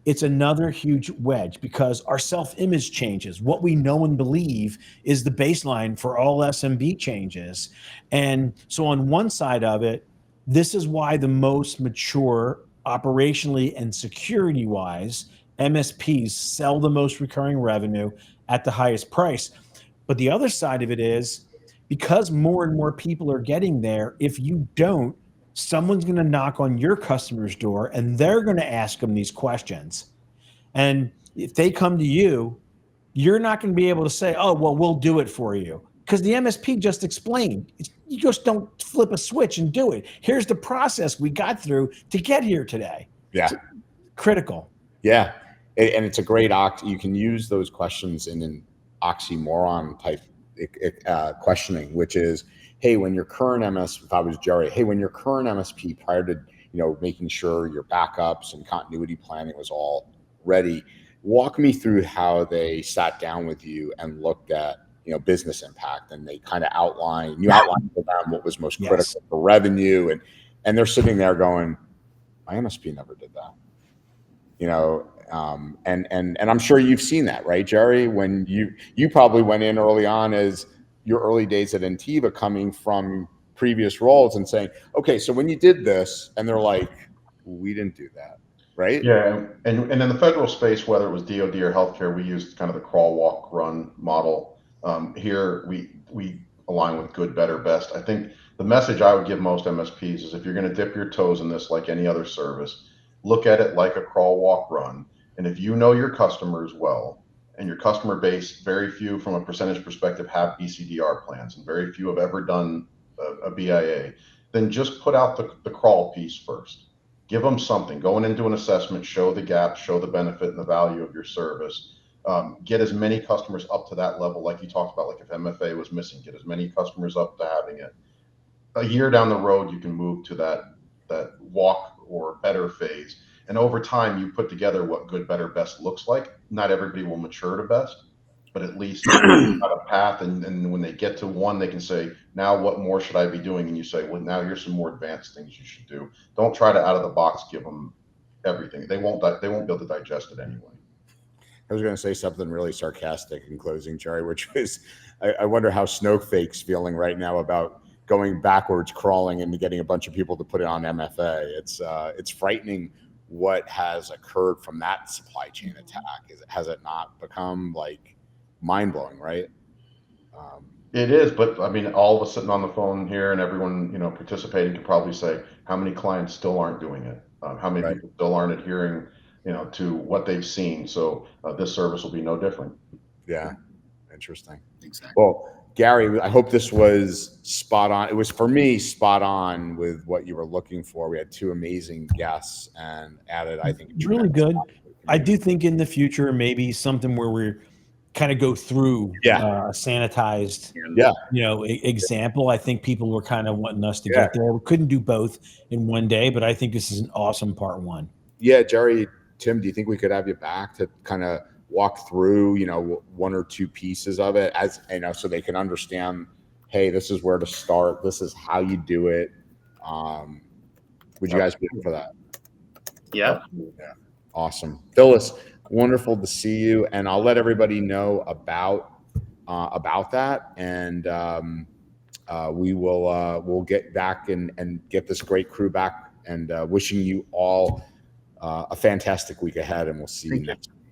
it's another huge wedge because our self-image changes. What we know and believe is the baseline for all SMB changes. And so on one side of it, this is why the most mature operationally and security-wise MSPs sell the most recurring revenue at the highest price. But the other side of it is, because more and more people are getting there, if you don't, someone's going to knock on your customer's door and they're going to ask them these questions. And if they come to you, you're not going to be able to say, oh, well, we'll do it for you. Because the MSP just explained. You just don't flip a switch and do it. Here's the process we got through to get here today. Yeah. It's critical. Yeah. And it's a great you can use those questions in an oxymoron type questioning, which is, hey, when your current if I was Jerry, hey, when your current MSP, prior to making sure your backups and continuity planning was all ready, walk me through how they sat down with you and looked at business impact, and they kind of outlined for them what was most critical for revenue, and they're sitting there going, my MSP never did that, and I'm sure you've seen that, right, Jerry? When you probably went in early on as your early days at Intiva, coming from previous roles and saying, okay, so when you did this, and they're like, we didn't do that, right? Yeah, and in the federal space, whether it was DoD or healthcare, we used kind of the crawl, walk, run model. Here we align with good, better, best. I think the message I would give most MSPs is, if you're going to dip your toes in this like any other service, look at it like a crawl, walk, run. And if you know your customers well, and your customer base, very few from a percentage perspective have BCDR plans, and very few have ever done a BIA, then just put out the crawl piece first. Give them something. Go in and do an assessment, show the gap, show the benefit and the value of your service. Get as many customers up to that level, like you talked about, like if MFA was missing, get as many customers up to having it. A year down the road, you can move to that walk or better phase. And over time, you put together what good, better, best looks like. Not everybody will mature to best, but at least have a path. And when they get to one, they can say, now what more should I be doing? And you say, well, now here's some more advanced things you should do. Don't try to out of the box give them everything. They won't be able to digest it anyway. I was going to say something really sarcastic in closing, Jerry, which was, I wonder how Snowflake's feeling right now about going backwards, crawling, and getting a bunch of people to put it on MFA. It's frightening what has occurred from that supply chain attack. Has it not become like mind blowing, right? It is, but I mean, all of us sitting on the phone here and everyone, you know, participating could probably say how many clients still aren't doing it, how many people still aren't adhering, you know, to what they've seen. So this service will be no different. Yeah, interesting. Exactly. Well, Gary, I hope this was spot on. It was, for me, spot on with what you were looking for. We had two amazing guests and added, I think, really good. I do think in the future, maybe something where we're kind of go through a sanitized, you know, example. I think people were kind of wanting us to get there. We couldn't do both in one day, but I think this is an awesome part one. Yeah, Jerry, Tim, do you think we could have you back to kind of walk through, you know, one or two pieces of it, as you know, so they can understand, hey, this is where to start, this is how you do it? Would you guys be up for that? Yeah. Awesome. Phyllis, wonderful to see you, and I'll let everybody know about that, and we'll get back and get this great crew back, and wishing you all a fantastic week ahead, and we'll see you next week.